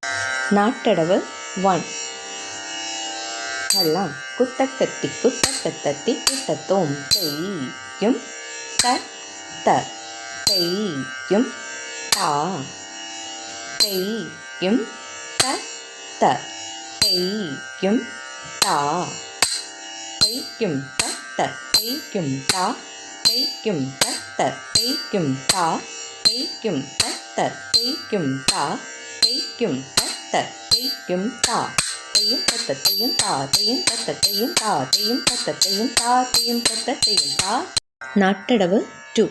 நாட்டடவு 1. எல்லாம் குத்தக்கத்தி குத்தக்கத்தி குத்தத்தோம் செய்யும் த செய்யும் தா செய்யும் த செய்யும் தா செய்யும் செய்யும் தா செய்யும் செய்யும் தா செய்யும் செய்யும் தா செய்யும் செய்யும் தா செய்யும் செய்யும் தா செய்யும் செய்யும் தா செய்யும் செய்யும் தா செய்யும் செய்யும் தா. நாட்டடவு 2.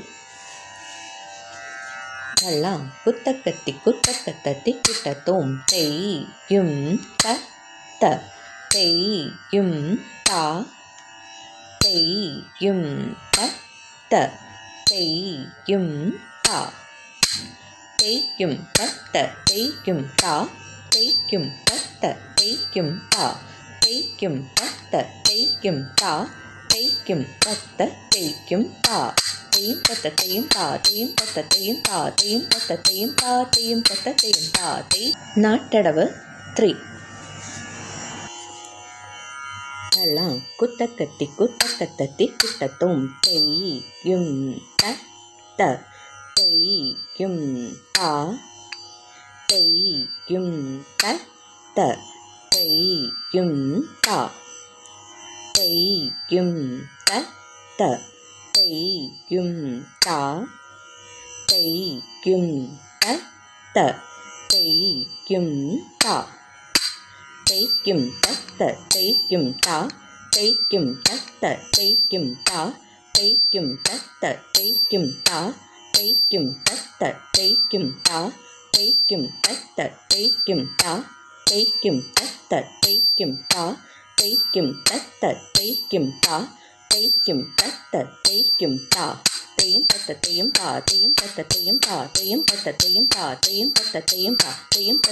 எல்லாம் குத்தக்கத்தி குத்தக்கத்தி குத்தத்தோம் செய்யும் த செய்யும் தா செய்யும் த செய்யும் தா செய்யும் செய்யும் தா செய்யும் செய்யும் தா செய்யும் செய்யும் தா செய்யும் செய்யும் தா செய்யும் செய்யும் தா செய்யும் செய்யும் தா செய்யும் செய்யும் தா செய்யும் செய்யும் தா. நாட்டடவு 3. எல்லாம் குத்தக்கத்தி குத்தக்கத்தி குத்தத்தோம் செய்யும் த செய்யும் தா செய்யும் த செய்யும் தா செய்யும் த செய்யும் தா செய்யும் த செய்யும் தா செய்யும் செய்யும் தா செய்யும் செய்யும் தா செய்யும் செய்யும் தா செய்யும் செய்யும் தா செய்யும் செய்யும் தா செய்யும் செய்யும் தா செய்யும் செய்யும் தா செய்யும் செய்யும் தா செய்யும் செய்யும் தா செய்யும் செய்யும் தா செய்யும் செய்யும் தா செய்யும் செய்யும் தா செய்யும்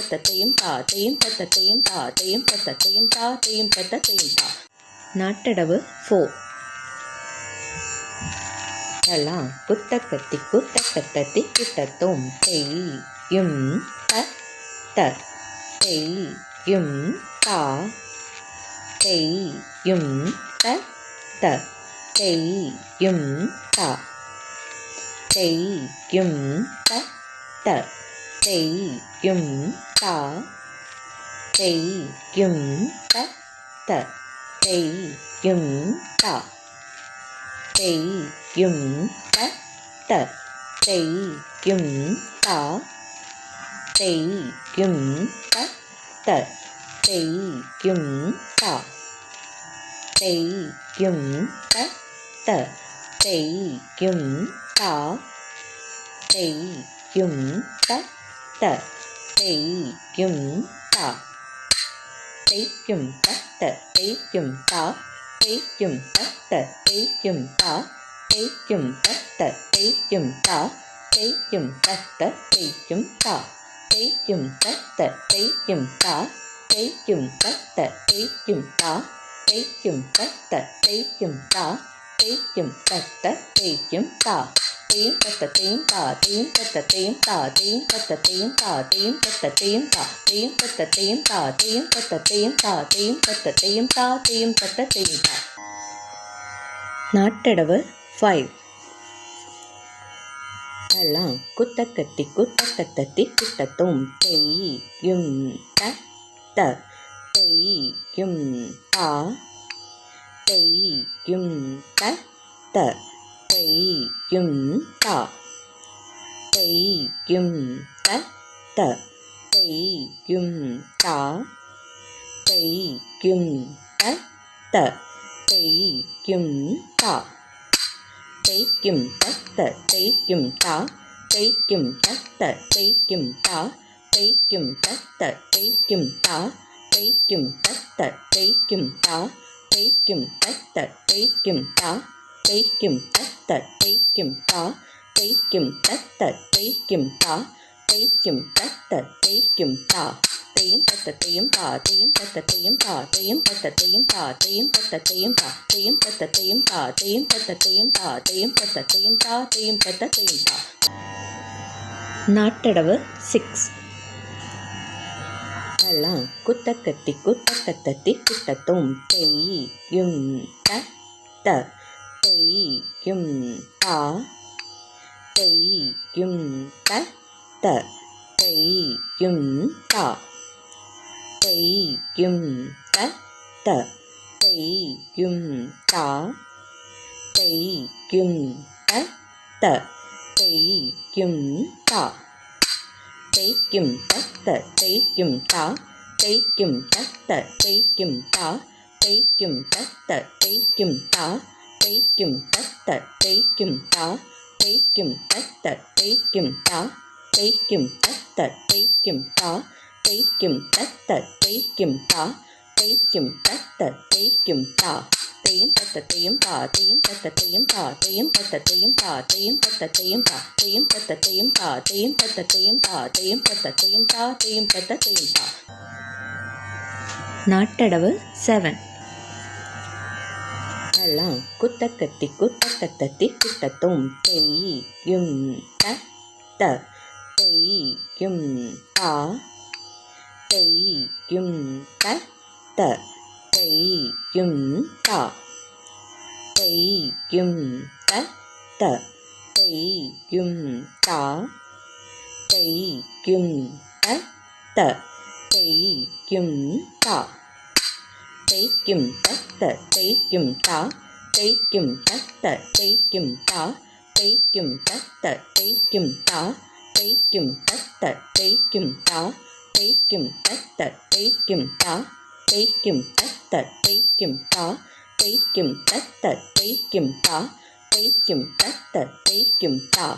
செய்யும் தா செய்யும் செய்யும் தா செய்யும் செய்யும் தா செய்யும் செய்யும் தா. நாட்டடவு 4. எல்லாம் குத்தக்கத்தி குத்தக்கத்தி குத்தத்தோம் செய்யும் த செய்யும் தா செய்யும் த செய்யும் தா செய்யும் த செய்யும் தா செய்யும் த செய்யும் தா செய்யும் த செய்யும் தா செய்யும் த செய்யும் தா செய்யும் த செய்யும் தா செய்யும் த செய்யும் தா செய்யும் செய்யும் தா செய்யும் செய்யும் தா செய்யும் செய்யும் தா செய்யும் செய்யும் தா செய்யும் செய்யும் தா செய்யும் செய்யும் தா செய்யும் செய்யும் தா செய்யும் செய்யும் தா செய்யும் செய்யும் தா செய்யும் செய்யும் தா செய்யும் செய்யும் தா செய்யும் செய்யும் தா செய்யும் செய்யும் தா செய்யும் செய்யும் தா செய்யும் செய்யும் தா செய்யும் செய்யும் தா. நாட்டடவு 5. எல்லாம் குத்தக்கத்தி குத்தக்கத்தி குத்தத்தோம் செய்யும் த செய்யும் தா செய்யும் த செய்யும் தா செய்யும் த செய்யும் தா செய்யும் த செய்யும் தா செய்யும் செய்யும் தா செய்யும் செய்யும் தா செய்யும் செய்யும் தா செய்யும் செய்யும் தா செய்யும் செய்யும் தா செய்யும் செய்யும் தா செய்யும் செய்யும் தா செய்யும் செய்யும் தா செய்யும் செய்யும் தா செய்யும் செய்யும் தா செய்யும் செய்யும் தா செய்யும் செய்யும் தா செய்யும் செய்யும் தா செய்யும் செய்யும் தா செய்யும் செய்யும் தா செய்யும் செய்யும் தா. நாட்டடவு 6. தலாம் குத்தக்கத்தி குத்தக்கத்தத்தி குத்தத்தும் தெய்யும் த தெய்யும் தா தெய்யும் த தெய்யும் தா தெய்யும் த தெய்யும் தா தெய்யும் த தெய்யும் தா தெய்க்கும் தத்த தெய்க்கும் தா தெய்க்கும் தத்த தெய்க்கும் தா தெய்க்கும் தத்த தெய்க்கும் தா தெய்க்கும் தத்த தெய்க்கும் தா தெய்க்கும் தத்த தெய்க்கும் தா தெய்க்கும் தத்த தெய்க்கும் தா தெய்க்கும் தத்த தெய்க்கும் தா தெய்க்கும் தத்த தெய்க்கும் தா தெய்யும் தத்த தெய்யும் தா தெய்யும் தத்த தெய்யும் தா தெய்யும் தத்த தெய்யும் தா தெய்யும் தத்த தெய்யும் தா தெய்யும் தத்த தெய்யும் தா தெய்யும் தத்த தெய்யும் தா தெய்யும் தத்த தெய்யும் தா தெய்யும் தத்த தெய்யும் தா. நாட்டடவு 7. தலாம் குத்தக்கத்தி குத்தக்கத்தத்தி குத்தத்தும் தெய்யும் த தெய்யும் தா தெய்யும் த தெய்யும் தா தெய்யும் த தெய்யும் தா தெய்யும் த தெய்யும் தா தெய்க்கும் தத்த தெய்க்கும் தா தெய்க்கும் தத்த தெய்க்கும் தா தெய்க்கும் தத்த தெய்க்கும் தா தெய்க்கும் தத்த தெய்க்கும் தா தெய்க்கும் தத்த தெய்க்கும் தா தெய்க்கும் தத்த தெய்க்கும் தா தெய்க்கும் தத்த தெய்க்கும் தா தெய்க்கும் தத்த தெய்க்கும் தா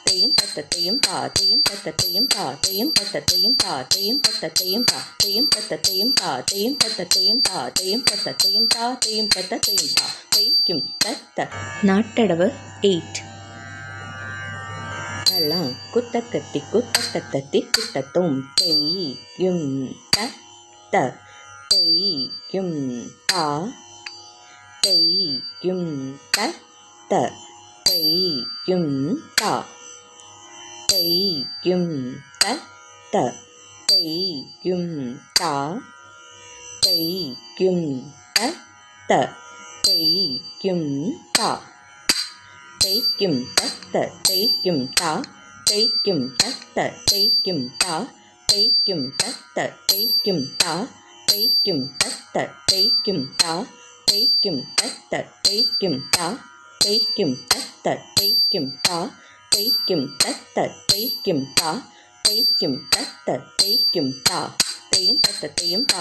தெய்யும் தத்த தெய்யும் தா தெய்யும் தத்த தெய்யும் தா தெய்யும் தத்த தெய்யும் தா தெய்யும் தத்த தெய்யும் தா தெய்யும் தத்த தெய்யும் தா தெய்யும் தத்த தெய்யும் தா தெய்யும் தத்த தெய்யும் தா தெய்யும் தத்த தெய்யும் தா தெய்க்கும் தத்த. நாட்டடவு 8. தலாம் குத்தக்கத்தி குத்தக்கத்தத்தி குத்தத்தும் தெய்யும் த தெய்யும் தா தெய்யும் த தெய்யும் தா தெய்யும் த தெய்யும் தா தெய்யும் த தெய்யும் தா தெய்க்கும் தத்த தெய்க்கும் தா தெய்க்கும் தத்த தெய்க்கும் தா தெய்க்கும் தத்த தெய்க்கும் தா தெய்க்கும் தத்த தெய்க்கும் தா தெய்க்கும் தத்த தெய்க்கும் தா தெய்க்கும் தத்த தெய்க்கும் தா தெய்க்கும் தத்த தெய்க்கும் தா தெய்க்கும் தத்த தெய்க்கும் தா தெய்யும் தத்த தெய்யும் தா தெய்யும் தத்த தெய்யும் தா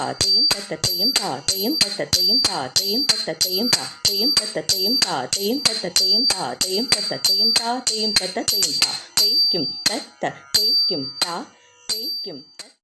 தெய்யும் தத்த தெய்யும் தா தெய்யும் தத்த தெய்யும் தா தெய்யும் தத்த தெய்யும் தா தெய்யும் தத்த தெய்யும் தா தெய்யும் தத்த தெய்யும் தா தெய்யும் தத்த தெய்யும் தா தெய்க்கும் தத்த தெய்க்கும் தா தெய்க்கும் தத்த